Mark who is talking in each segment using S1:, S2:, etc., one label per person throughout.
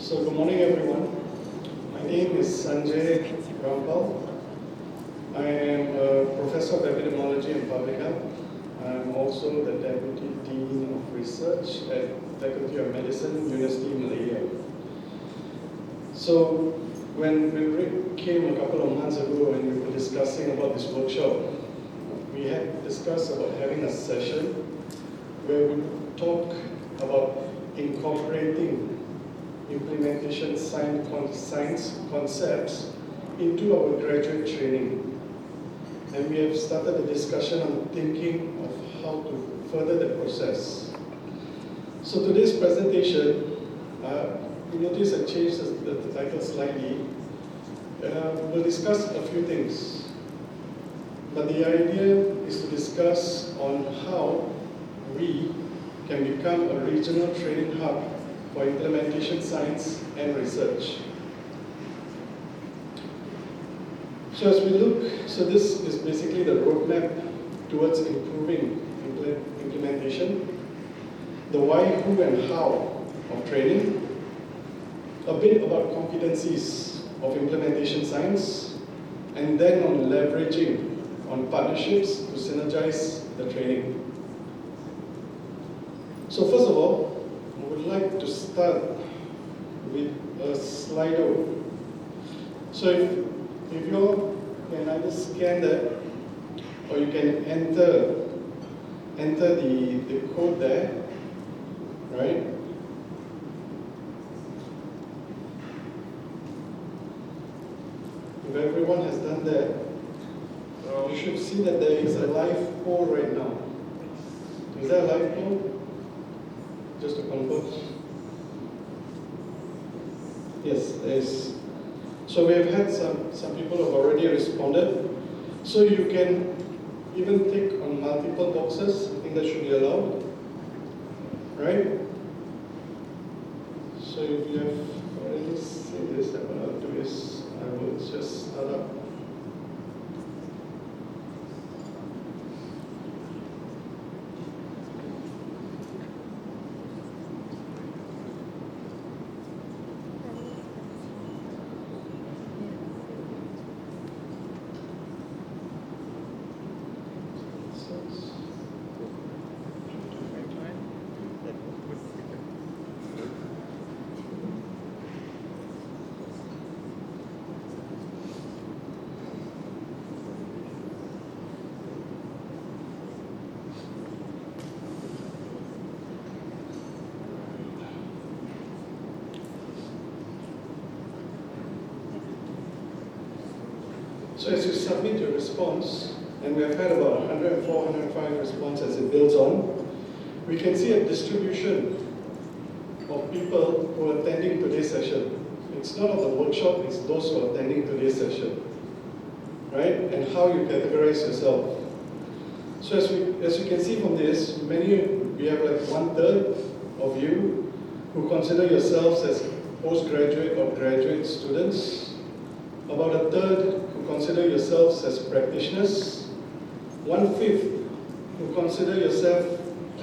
S1: So good morning everyone. My name is Sanjay Rampal. I am a Professor of Epidemiology and Public Health. I am also the Deputy Dean of Research at Faculty of Medicine, University Malaya. So when Rick came a couple of months ago and we were discussing about this workshop, we had discussed about having a session where we would talk about incorporating implementation science concepts into our graduate training. And we have started a discussion on thinking of how to further the process. So today's presentation, you notice I changed the title slightly. We'll discuss a few things. But the idea is to discuss on how we can become a regional training hub for implementation science and research. So as we look, so this is basically the roadmap towards improving implementation, the why, who, and how of training, a bit about competencies of implementation science, and then on leveraging on partnerships to synergize the training. So first of all, I would like to start with a Slido. So if you can either scan that or you can enter the code there, right? If everyone has done that, you should see that there is a live poll right now. Is there a live poll? Just to confirm. Yes, there is. So we have had some people have already responded. So you can even tick on multiple boxes. I think that should be allowed. Right? So if you have already seen this, then what I'll do is I will just start up. So as you submit your response, and we have had about 104, 105 responses as it builds on, we can see a distribution of people who are attending today's session. It's not of the workshop, it's those who are attending today's session, right? And how you categorize yourself. So as you can see from this, we have like 1/3 of you who consider yourselves as postgraduate or graduate students, about 1/3 who consider yourselves as practitioners, 1/5 who consider yourself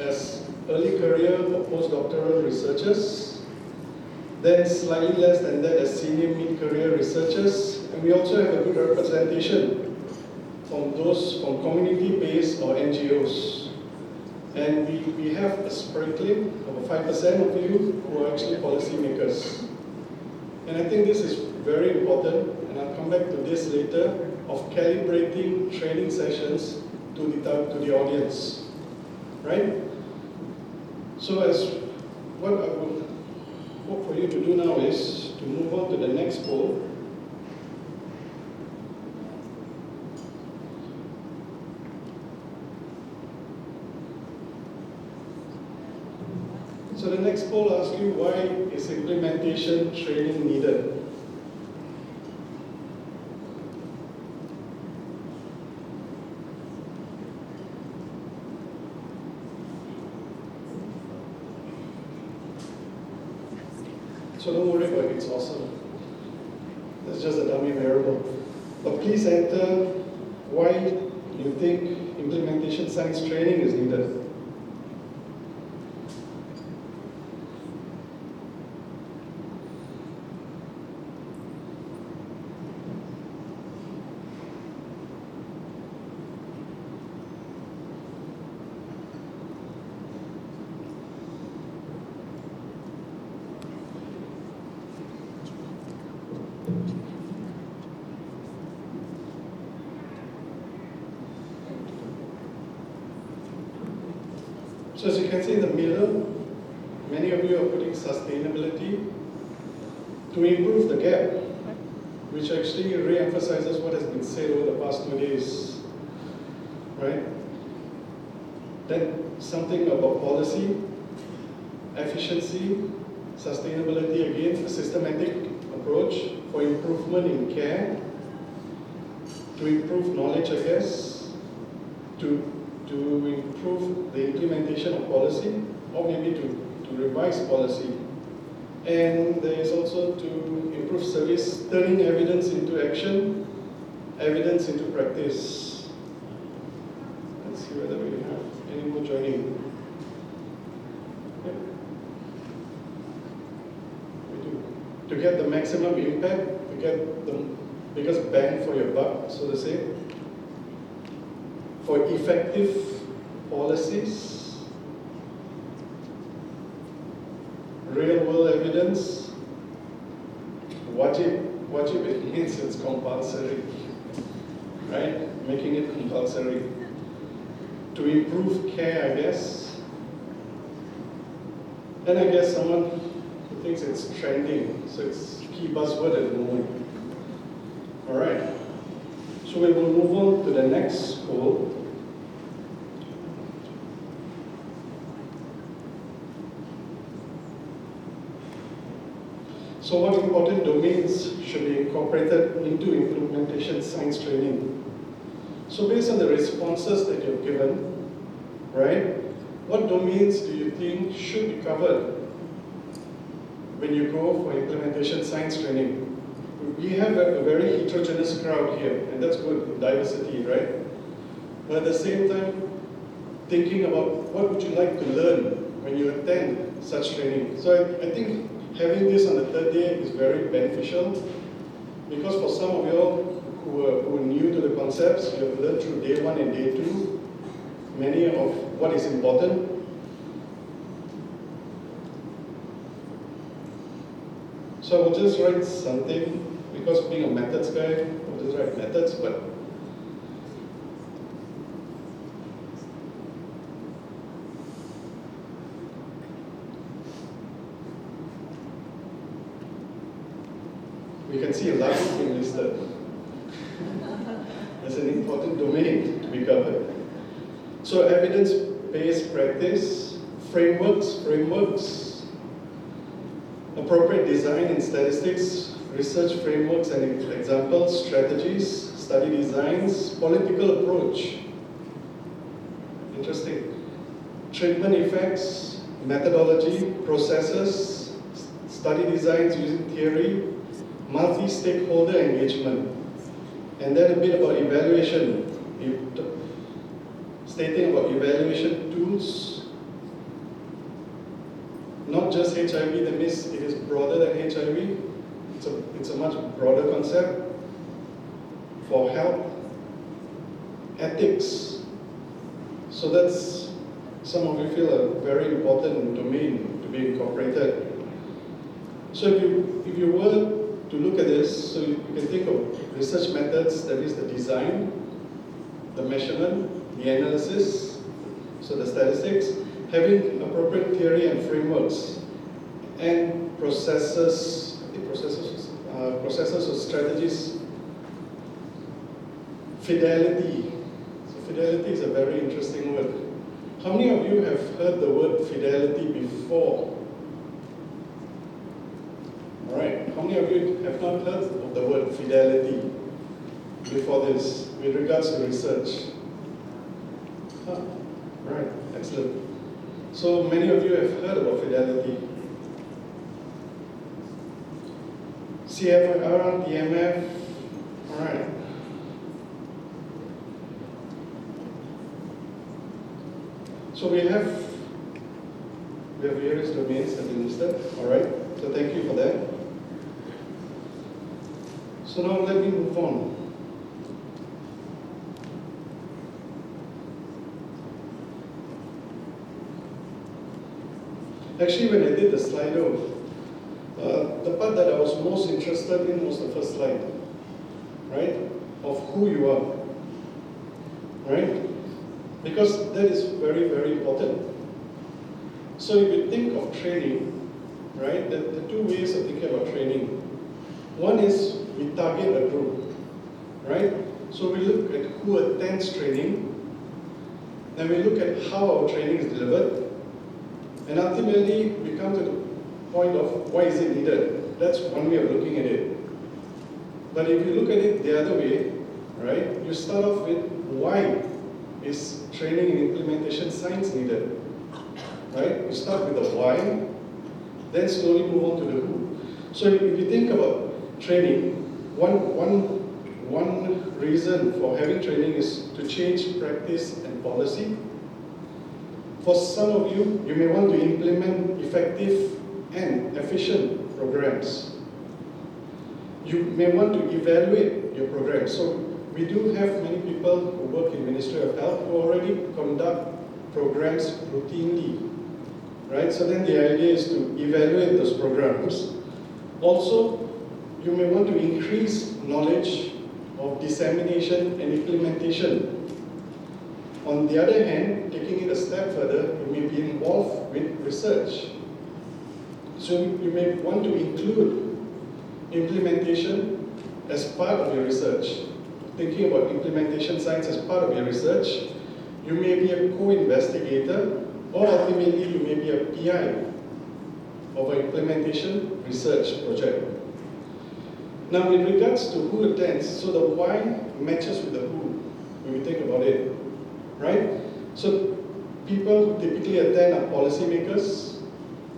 S1: as early career or postdoctoral researchers, then slightly less than that as senior mid-career researchers, and we also have a good representation from those from community-based or NGOs. And we have a sprinkling of 5% of you who are actually policymakers. And I think this is very important, and I'll come back to this later, of calibrating training sessions to the audience, right? So what I would hope for you to do now is to move on to the next poll. So the next poll asks you, why is implementation training needed? So don't worry about it, it's awesome. That's just a dummy variable. But please enter why you think implementation science training is needed. So as you can see in the middle, many of you are putting sustainability to improve the gap, which actually re-emphasizes what has been said over the past 2 days, right? Then something about policy, efficiency, sustainability again, a systematic approach for improvement in care, to improve knowledge, I guess, to improve the implementation of policy, or maybe to revise policy. And there is also to improve service, turning evidence into action, evidence into practice. Let's see whether we have any more joining. Yep. We do. To get the maximum impact, to get the biggest bang for your buck, so to say, for effective policies, real-world evidence, wajib it means it's compulsory, right? Making it compulsory. To improve care, I guess. And I guess someone who thinks it's trending, so it's key buzzword at the moment. All right. So we will move on to the next goal. So what important domains should be incorporated into implementation science training? So based on the responses that you've given, right, what domains do you think should be covered when you go for implementation science training? We have a very heterogeneous crowd here, and that's good, diversity, right? But at the same time, thinking about what would you like to learn when you attend such training. So I think having this on the third day is very beneficial, because for some of you all who are new to the concepts, you have learned through day 1 and day 2 many of what is important. So I will just write something, because being a methods guy, I'll just write methods, but we can see a lot being listed. That's an important domain to be covered. So evidence-based practice, frameworks, appropriate design and statistics, research frameworks and examples, strategies, study designs, political approach. Interesting. Treatment effects, methodology, processes, study designs using theory, multi-stakeholder engagement, and then a bit about evaluation, stating about evaluation tools, not just HIV, that means it is broader than HIV, it's a much broader concept, for health, ethics. So that's, some of you feel a very important domain to be incorporated. So if you were to look at this, so you can think of research methods, that is the design, the measurement, the analysis, so the statistics, having appropriate theory and frameworks, and processes or strategies. Fidelity. So fidelity is a very interesting word. How many of you have heard the word fidelity before? All right. How many of you have not heard of the word fidelity before this, with regards to research? Right. Excellent. So many of you have heard about fidelity. CFR, DMF. All right. So we have various domains that we listed. All right. So thank you for that. So now let me move on. Actually, when I did the Slido, the part that I was most interested in was the first slide, right? Of who you are, right? Because that is very, very important. So if you think of training, right, the two ways of thinking about training. One is we target a group, right? So we look at who attends training, then we look at how our training is delivered, and ultimately we come to the point of why is it needed. That's one way of looking at it. But if you look at it the other way, right, you start off with why is training in implementation science needed, right? You start with the why, then slowly move on to the who. So if you think about training, one reason for having training is to change practice and policy. For some of you, you may want to implement effective and efficient programs. You may want to evaluate your program. So we do have many people who work in Ministry of Health who already conduct programs routinely, right? So then the idea is to evaluate those programs. Also, you may want to increase knowledge of dissemination and implementation. On the other hand, taking it a step further, you may be involved with research. So you may want to include implementation as part of your research. Thinking about implementation science as part of your research, you may be a co-investigator, or ultimately you may be a PI of an implementation research project. Now, with regards to who attends, so the why matches with the who, when we think about it, right? So people who typically attend are policymakers,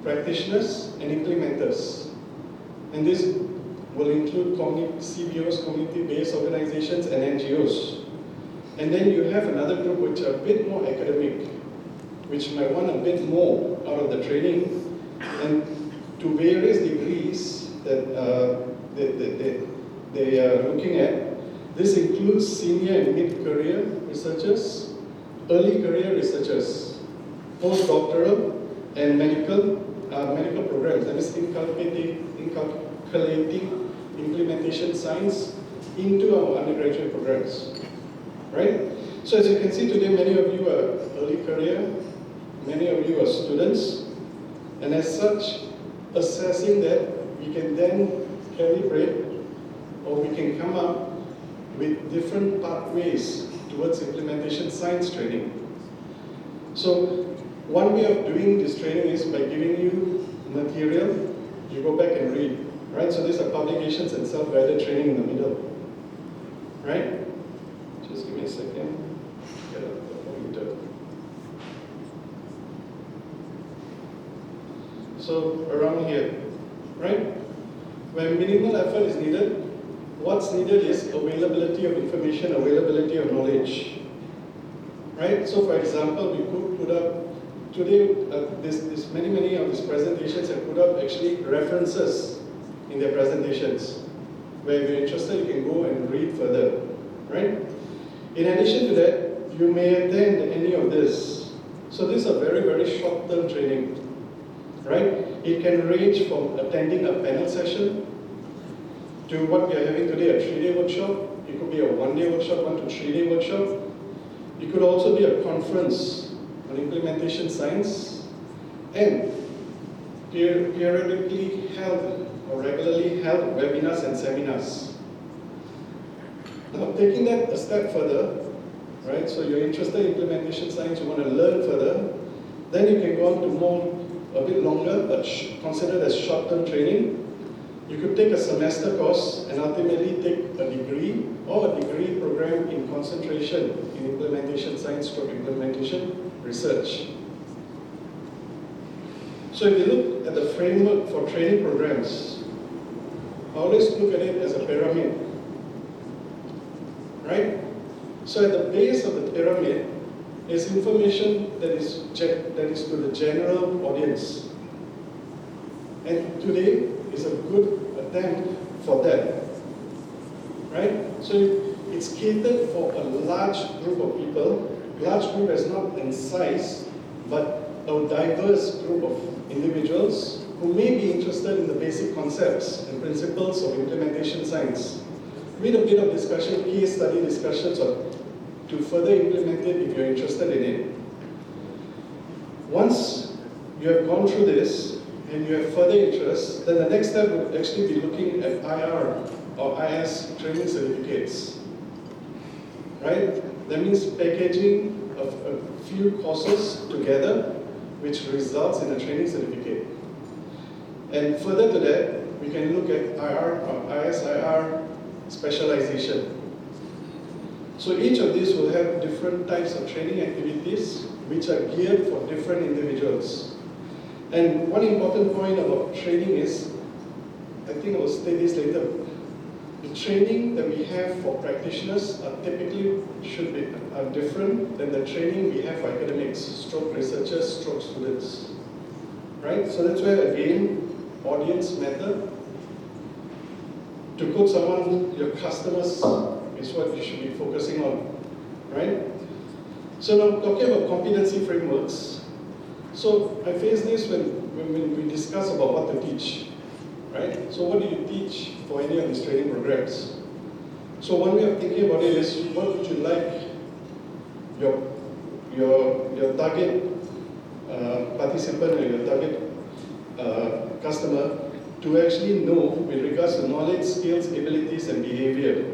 S1: practitioners, and implementers. And this will include CBOs, community-based organizations, and NGOs. And then you have another group which are a bit more academic, which might want a bit more out of the training, and to various degrees that they are looking at. This includes senior and mid-career researchers, early career researchers, postdoctoral, and medical programs. That is inculcating implementation science into our undergraduate programs, right? So as you can see today, many of you are early career, many of you are students, and as such, assessing that, we can then calibrate, or we can come up with different pathways towards implementation science training. So one way of doing this training is by giving you material, you go back and read, right? So these are publications and self-guided training in the middle, right? Just give me a second, get up the pointer. So around here, right? When minimal effort is needed, what's needed is availability of information, availability of knowledge, right? So for example, we could put up, today, many of these presentations have put up actually references in their presentations, where if you're interested, you can go and read further, right? In addition to that, you may attend any of this. So these are very, very short-term training, right? It can range from attending a panel session to what we are having today, a 3-day workshop. It could be a 1-day workshop, 1 to 3-day workshop. It could also be a conference on implementation science, and periodically held or regularly held webinars and seminars. Now, taking that a step further, right? So you're interested in implementation science, you want to learn further, then you can go on to a bit longer, but considered as short-term training. You could take a semester course and ultimately take a degree or a degree program in concentration in implementation science or implementation research. So if you look at the framework for training programs, I always look at it as a pyramid, right? So at the base of the pyramid is information that is to the general audience. And today is a good attempt for that, right? So it's catered for a large group of people. Large group is not in size, but a diverse group of individuals who may be interested in the basic concepts and principles of implementation science. With a bit of discussion, case study discussions, or to further implement it if you're interested in it. Once you have gone through this and you have further interest, then the next step would actually be looking at IR or IS training certificates. Right? That means packaging a few courses together, which results in a training certificate. And further to that, we can look at IR or ISIR specialization. So each of these will have different types of training activities which are geared for different individuals. And one important point about training is, I think I will state this later, the training that we have for practitioners are typically are different than the training we have for academics, stroke researchers, stroke students. Right? So that's where, again, audience matter. To quote someone, your customers is what you should be focusing on. Right? So now talking about competency frameworks. So I face this when we discuss about what to teach. Right? So what do you teach for any of these training programs? So one way of thinking about it is, what would you like your target participant or your target customer to actually know with regards to knowledge, skills, abilities, and behavior,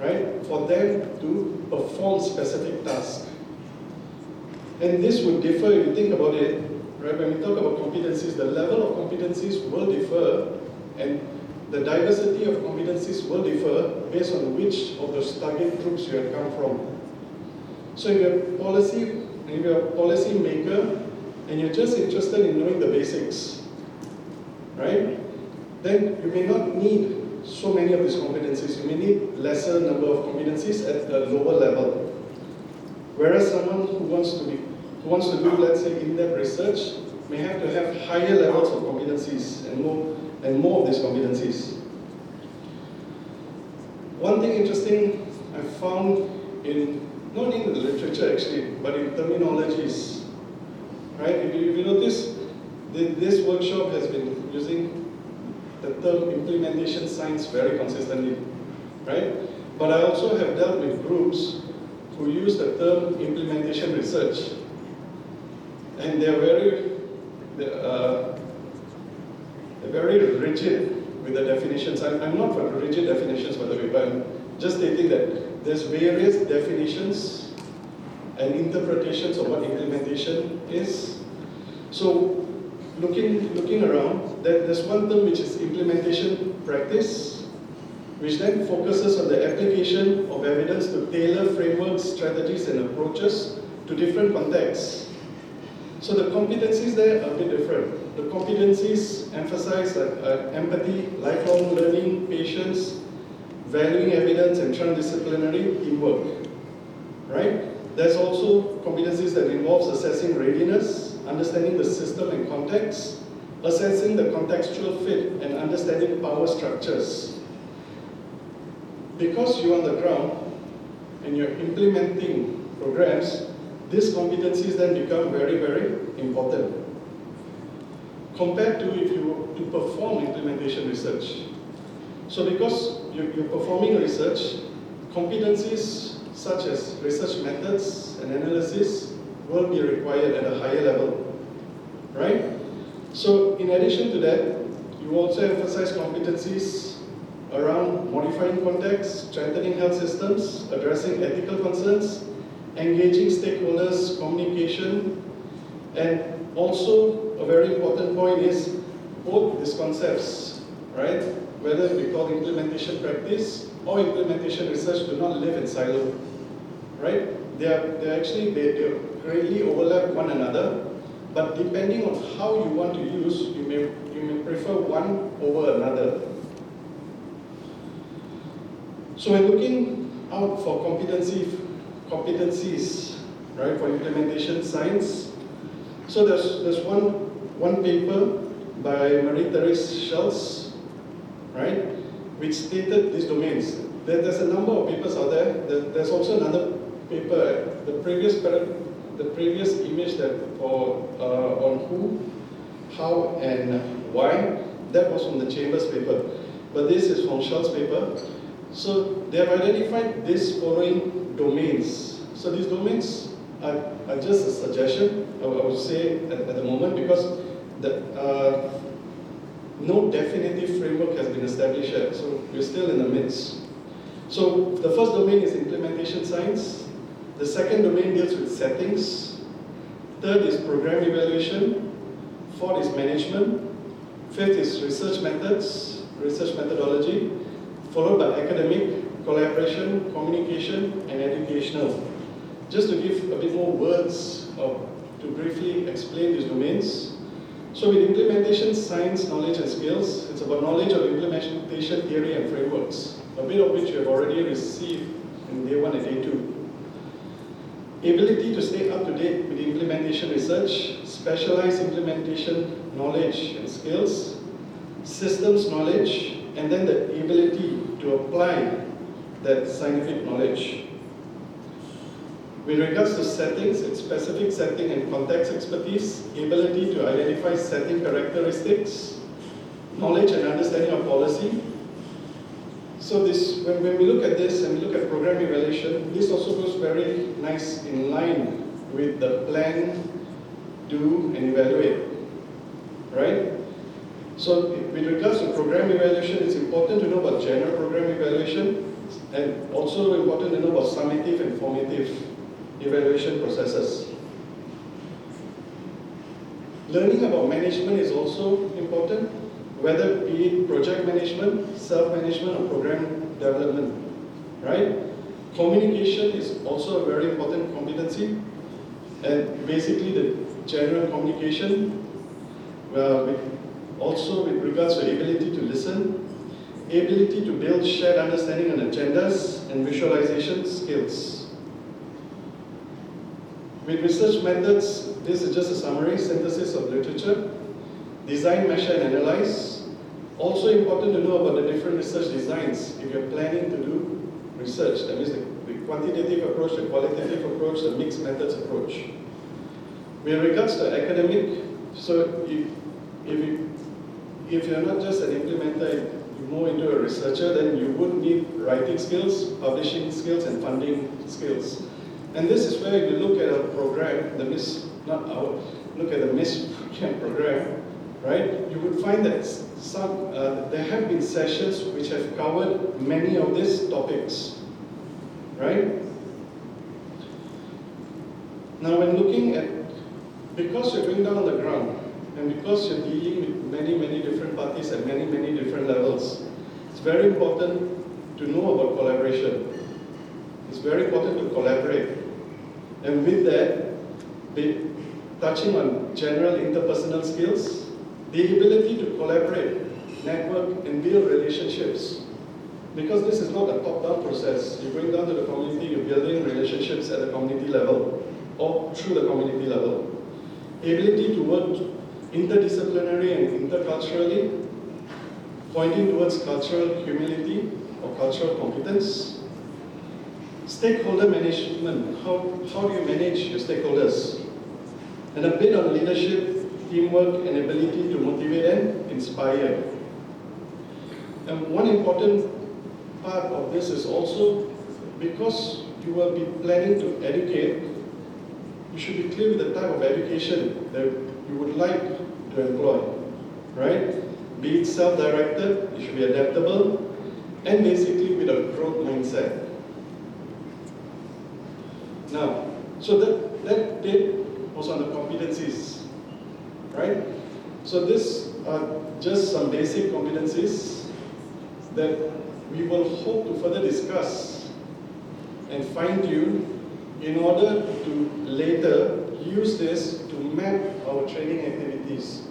S1: right? For them to perform specific tasks. And this would differ if you think about it, right? When we talk about competencies, the level of competencies will differ, and the diversity of competencies will differ based on which of those target groups you have come from. So if you're a policy maker and you're just interested in knowing the basics, right? Then you may not need so many of these competencies. You may need lesser number of competencies at the lower level. Whereas someone who wants to do, let's say, in-depth research may have to have higher levels of competencies and more of these competencies. One thing interesting I found not in the literature actually, but in terminologies, right? If you notice, this workshop has been using the term implementation science very consistently, right? But I also have dealt with groups who use the term implementation research, and they're very rigid with the definitions. I'm not for rigid definitions, by the way, but I'm just stating that there's various definitions and interpretations of what implementation is. So looking around, there's one term which is implementation practice, which then focuses on the application of evidence to tailor frameworks, strategies, and approaches to different contexts. So the competencies there are a bit different. The competencies emphasize empathy, lifelong learning, patience, valuing evidence, and transdisciplinary teamwork, right? There's also competencies that involves assessing readiness, understanding the system and context, assessing the contextual fit, and understanding power structures. Because you're on the ground and you're implementing programs, these competencies then become very, very important. Compared to if you were to perform implementation research. So because you're performing research, competencies such as research methods and analysis will be required at a higher level, right? So in addition to that, you also emphasize competencies around modifying context, strengthening health systems, addressing ethical concerns, engaging stakeholders, communication, and also a very important point is both these concepts, right? Whether we call implementation practice or implementation research do not live in silo, right? They greatly overlap one another, but depending on how you want to use, you may prefer one over another. So when looking out for competencies, right, for implementation science, so there's one paper by Marie-Therese Schultz, right, which stated these domains. There's a number of papers out there. There's also another paper, the previous image that on who, how, and why, that was from the Chambers paper. But this is from Schultz paper. So they have identified these following domains. So these domains are just a suggestion, I would say, at the moment, because no definitive framework has been established yet, so we're still in the midst. So the first domain is implementation science. The second domain deals with settings. Third is program evaluation. Fourth is management. Fifth is research methods, research methodology, followed by academic, collaboration, communication, and educational. Just to give a bit more words to briefly explain these domains. So with implementation science, knowledge and skills, it's about knowledge of implementation theory and frameworks, a bit of which you have already received in day 1 and day 2. Ability to stay up to date with implementation research, specialized implementation knowledge and skills, systems knowledge, and then the ability to apply that scientific knowledge. With regards to settings, it's specific setting and context expertise, ability to identify setting characteristics, knowledge and understanding of policy. So this, when we look at this and we look at program evaluation, this also goes very nice in line with the plan, do, and evaluate, right? So with regards to program evaluation, it's important to know about general program evaluation, and also important to know about summative and formative evaluation processes. Learning about management is also important, whether be it project management, self-management, or program development, right? Communication is also a very important competency, and basically the general communication, also with regards to ability to listen, ability to build shared understanding on agendas, and visualization skills. With research methods, this is just a summary, synthesis of literature, design, measure, and analyze. Also important to know about the different research designs if you're planning to do research. That means the quantitative approach, the qualitative approach, the mixed methods approach. With regards to academic, so if you're not just an implementer, you're more into a researcher, then you would need writing skills, publishing skills, and funding skills. And this is where if you look at a program, look at the MISS program, right? You would find that there have been sessions which have covered many of these topics, right? Now when looking at, because you're going down on the ground, and because you're dealing with many different parties at many different levels, it's very important to know about collaboration. It's very important to collaborate. And with that, touching on general interpersonal skills, the ability to collaborate, network, and build relationships. Because this is not a top-down process. You're going down to the community, you're building relationships at the community level, or through the community level. Ability to work interdisciplinary and interculturally, pointing towards cultural humility or cultural competence. Stakeholder management, how do you manage your stakeholders? And a bit on leadership, teamwork, and ability to motivate and inspire. And one important part of this is also, because you will be planning to educate, you should be clear with the type of education that you would like to employ, right? Be it self-directed, you should be adaptable, and basically with a growth mindset. Now, so that bit was on the competencies, right? So this are just some basic competencies that we will hope to further discuss and fine-tune in order to later use this to map our training activities.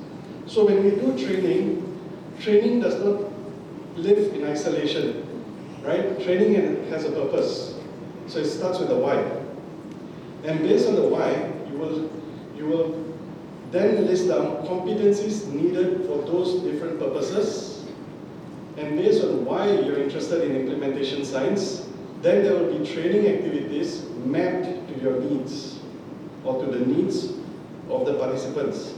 S1: So when we do training does not live in isolation, right? Training has a purpose. So it starts with the why. And based on the why, you will then list down competencies needed for those different purposes. And based on why you're interested in implementation science, then there will be training activities mapped to your needs or to the needs of the participants.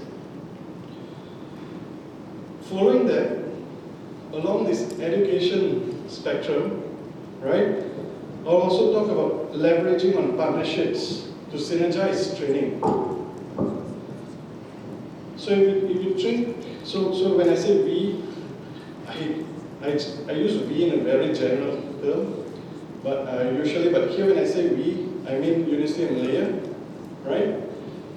S1: Following that, along this education spectrum, right, I'll also talk about leveraging on partnerships to synergize training. So if you train, so when I say we, I use we in a very general term, but but here when I say we, I mean University of Malaya, right?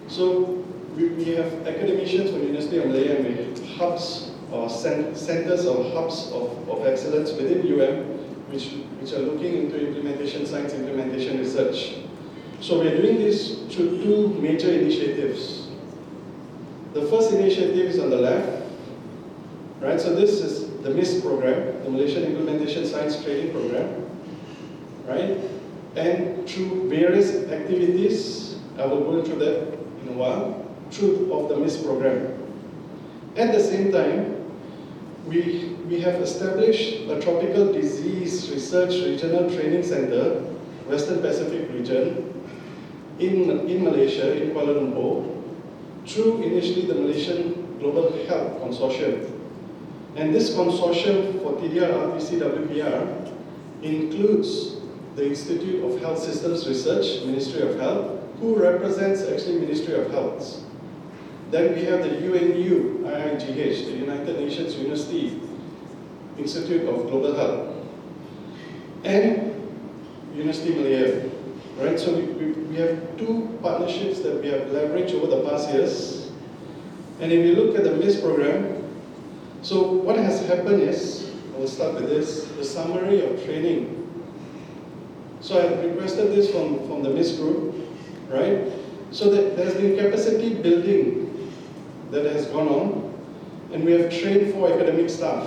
S1: So we have academicians from University of Malaya, and we have hubs or centers or hubs of excellence within UM, which are looking into implementation science, implementation research. So we're doing this through two major initiatives. The first initiative is on the left, right? So this is the MIST program, the Malaysian Implementation Science Training Program, right? And through various activities, I will go through that in a while, through of the MIST program. At the same time, we have established a tropical disease research regional training center, Western Pacific region, in Malaysia, in Kuala Lumpur, through initially the Malaysian Global Health Consortium. And this consortium for TDR, RTC, WPR includes the Institute of Health Systems Research, Ministry of Health, who represents actually Ministry of Health. Then we have the UNU, IIGH, the United Nations University Institute of Global Health, and University Malaya. Right, so we have two partnerships that we have leveraged over the past years. And if you look at the MIST program, so what has happened is, I'll start with this, the summary of training. So I requested this from the MIST group, right? So that there's been capacity building that has gone on, and we have trained 4 academic staff.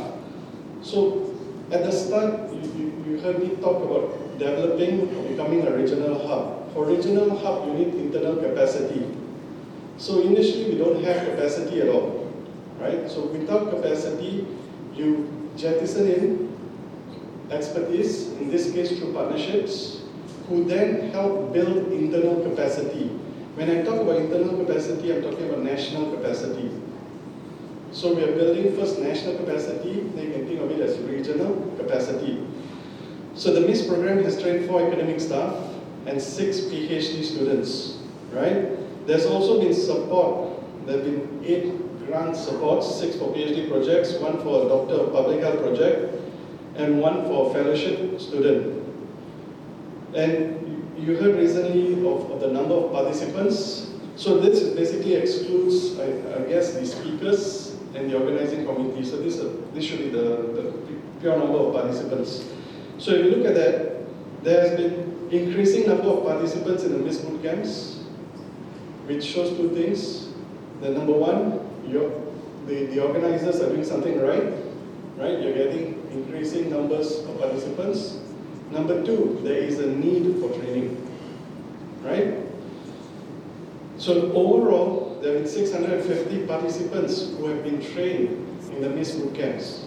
S1: So at the start, you heard me talk about developing or becoming a regional hub. For regional hub, you need internal capacity. So initially, we don't have capacity at all, right? So without capacity, you jettison in expertise, in this case through partnerships, who then help build internal capacity. When I talk about internal capacity, I'm talking about national capacity. So we are building first national capacity, then you can think of it as regional capacity. So the MIST program has trained 4 academic staff and 6 PhD students, right? There's also been support. There have been 8 grant supports, 6 for PhD projects, 1 for a Doctor of Public Health project, and 1 for a fellowship student. And you heard recently of the number of participants. So this basically excludes, I guess, the speakers and the organizing committee. So this should be the pure number of participants. So if you look at that, there has been increasing number of participants in the MIST boot camps, which shows 2 things. The number one, the organizers are doing something right? You're getting increasing numbers of participants. Number 2, there is a need for training, right? So overall, there have been 650 participants who have been trained in the MIST boot camps.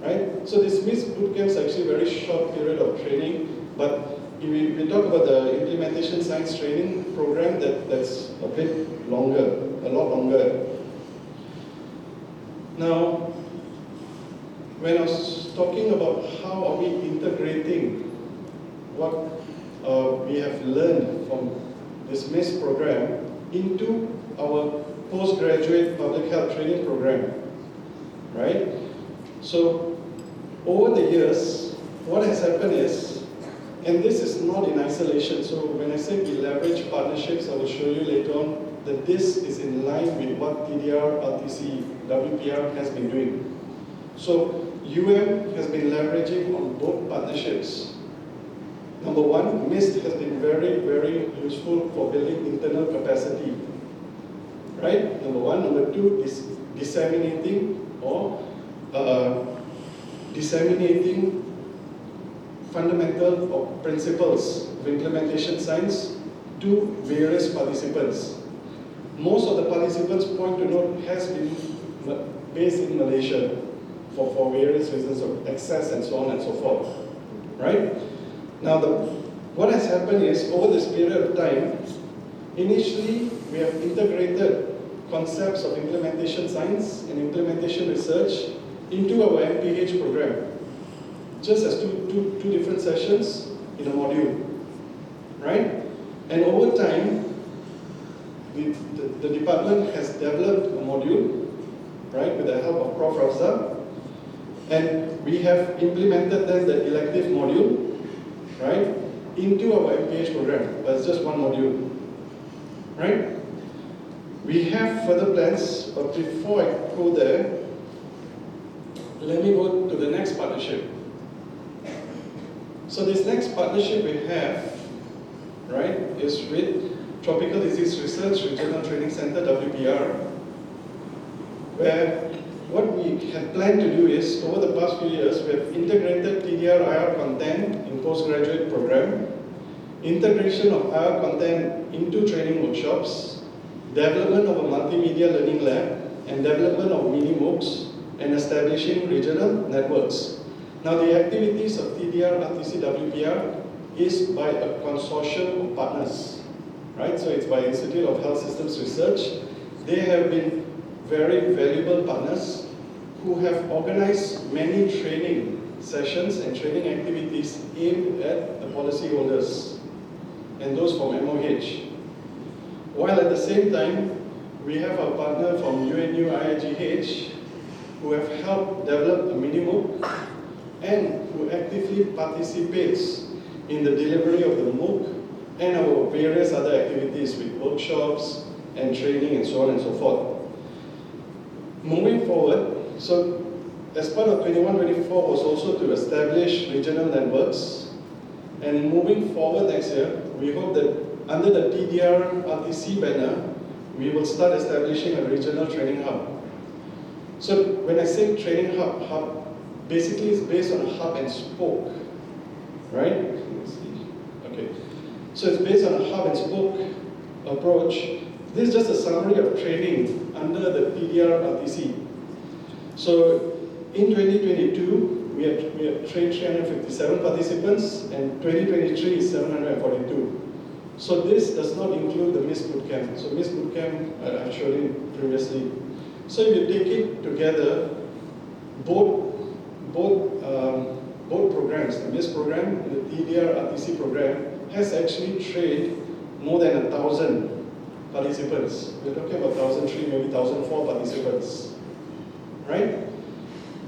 S1: Right? So this MIST boot camp is actually a very short period of training, but if we talk about the implementation science training program, that's a bit longer, a lot longer. Now, when I was talking about how are we integrating what we have learned from this MIST program into our postgraduate public health training program, right? So, over the years, what has happened is, and this is not in isolation, so when I say we leverage partnerships, I will show you later on that this is in line with what TDR, RTC, WPR has been doing. So, UM has been leveraging on both partnerships. Number 1, MIST has been very, very useful for building internal capacity. Right? Number 1. Number 2 is disseminating fundamental or principles of implementation science to various participants. Most of the participants, point to note, has been based in Malaysia for various reasons of access and so on and so forth. Right? Now, what has happened is, over this period of time, initially we have integrated concepts of implementation science and implementation research into our MPH program, just as two different sessions in a module, right? And over time, the department has developed a module, right, with the help of Prof. And we have implemented then the elective module, right, into our MPH program, but it's just one module, right? We have further plans, but before I go there, let me go to the next partnership. So this next partnership we have, right, is with Tropical Disease Research Regional Training Center, WPR, where what we had planned to do is, over the past few years, we have integrated TDR IR content in postgraduate program, integration of IR content into training workshops, development of a multimedia learning lab, and development of mini MOOCs, and establishing regional networks. Now the activities of TDR RTC WPR is by a consortium of partners, right? So it's by Institute of Health Systems Research. They have been very valuable partners who have organized many training sessions and training activities aimed at the policyholders and those from MOH. While at the same time, we have our partner from UNU IIGH who have helped develop a mini MOOC and who actively participates in the delivery of the MOOC and our various other activities with workshops and training and so on and so forth. Moving forward, so as part of 21-24 was also to establish regional networks, and moving forward next year, we hope that under the TDR RTC banner, we will start establishing a regional training hub. So when I say training hub basically it's based on a hub and spoke, right? Okay. So it's based on a hub and spoke approach. This is just a summary of training under the TDR RTC. So in 2022, we have trained 357 participants, and 2023 is 742. So this does not include the MIS Bootcamp. So MIS Bootcamp, I showed you previously. So if you take it together, both programs, the MIS program and the TDR RTC program, has actually trained more than 1,000 participants. We're talking about 1,003, maybe 1,004 participants, right?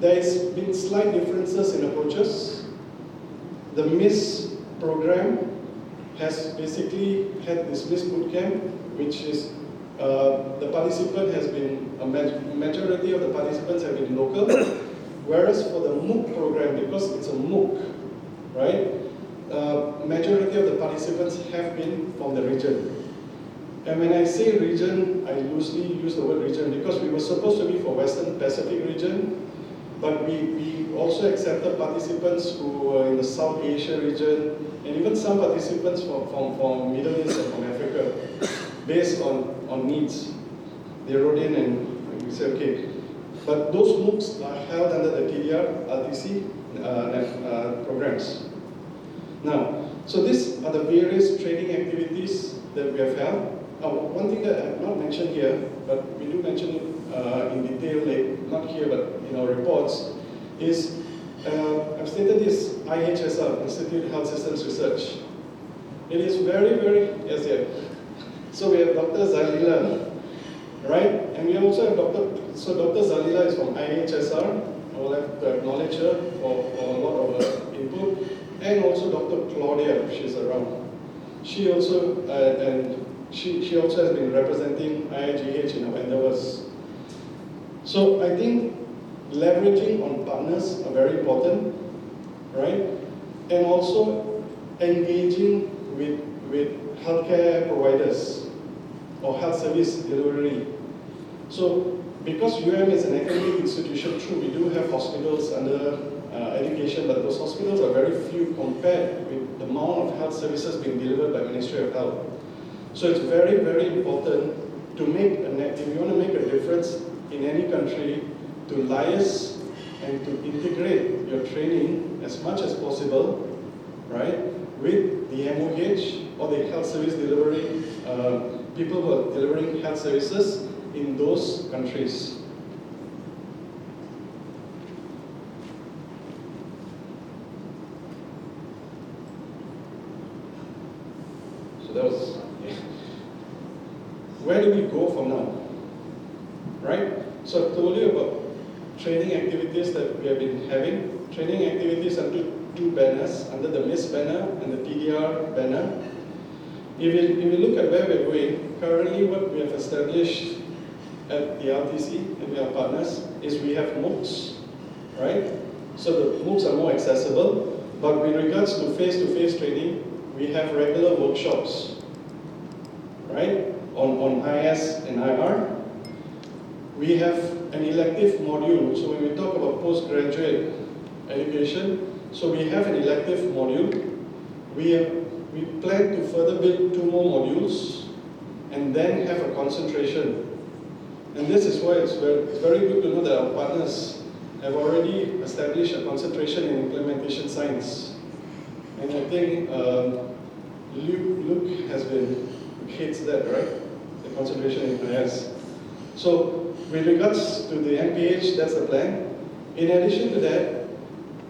S1: There's been slight differences in approaches. The MIS program has basically had this MIS Bootcamp, which is the participant has been, a majority of the participants have been local, whereas for the MOOC program, because it's a MOOC, right, majority of the participants have been from the region. And when I say region, I loosely use the word region because we were supposed to be for Western Pacific region, but we also accepted participants who were in the South Asia region, and even some participants from Middle East and from Africa, based on needs. They wrote in and we said, okay. But those MOOCs are held under the TDR RTC programs. Now, so these are the various training activities that we have held. One thing that I have not mentioned here, but we do mention it in detail, like not here but in our reports, is I've stated this IHSR, Institute of Health Systems Research. It is very, very, yes, yeah. So we have Dr. Zalila, right? And we also have Dr. Zalila is from IHSR. I would like to acknowledge her for a lot of her input. And also Dr. Claudia, if she's around. She also, she also has been representing IIGH in our endeavors. So I think leveraging on partners are very important, right? And also engaging with healthcare providers or health service delivery. So because UM is an academic institution, true, we do have hospitals under education, but those hospitals are very few compared with the amount of health services being delivered by Ministry of Health. So it's very, very important to make, if you want to make a difference in any country, to liaise and to integrate your training as much as possible, right, with the MOH or the health service delivery, people who are delivering health services in those countries. So that was, yeah. where do we go from now? Right? So I've told you about training activities that we have been having. Training activities under two banners, under the MISS banner and the TDR banner. If you look at where we're going, currently what we have established at the RTC and with our partners is we have MOOCs, right? So the MOOCs are more accessible, but with regards to face-to-face training, we have regular workshops, right? On IS and IR. We have an elective module. So when we talk about postgraduate education, so we have an elective module. We plan to further build 2 more modules and then have a concentration. And this is why it's very good to know that our partners have already established a concentration in implementation science. And I think Luke hates that, right? The concentration in IS. So with regards to the MPH, that's the plan. In addition to that,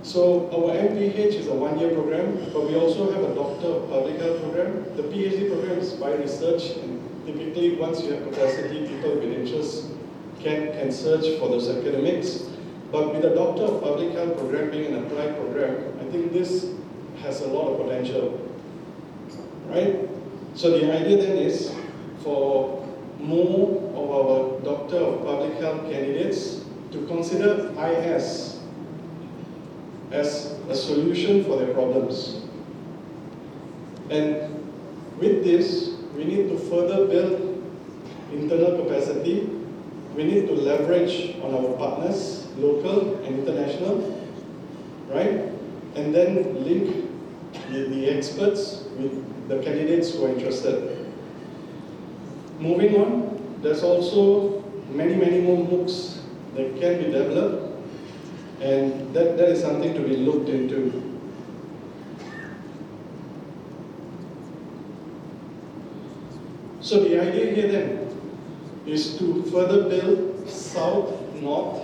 S1: so our MPH is a 1-year program, but we also have a Doctor of Public Health program. The PhD program is by research, and typically once you have capacity, people with interest can search for those academics. But with the Doctor of Public Health program being an applied program, I think this has a lot of potential, right? So the idea then is for more of our Doctor of Public Health candidates to consider IS as a solution for their problems. And with this, we need to further build internal capacity. We need to leverage on our partners, local and international, right? And then link the experts with the candidates who are interested. Moving on, there's also many more MOOCs that can be developed, and that is something to be looked into. So the idea here then is to further build South-North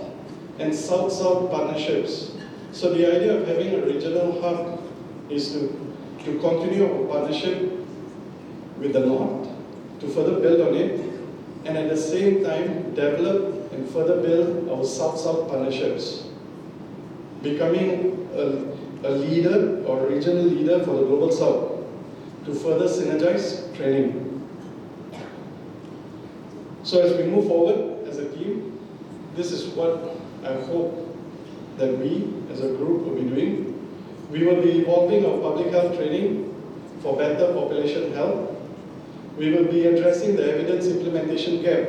S1: and South-South partnerships. So the idea of having a regional hub is to continue our partnership with the North, to further build on it, and at the same time develop and further build our South-South partnerships, becoming a leader or a regional leader for the Global South to further synergize training. So as we move forward as a team, this is what I hope that we as a group will be doing. We will be evolving our public health training for better population health. We will be addressing the evidence implementation gap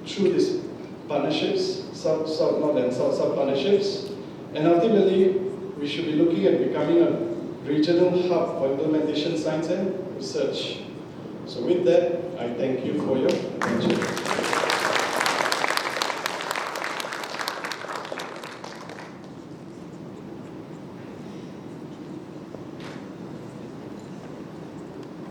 S1: through these partnerships, South-North and South-South partnerships. And ultimately, we should be looking at becoming a regional hub for implementation science and research. So with that, I thank you for your attention.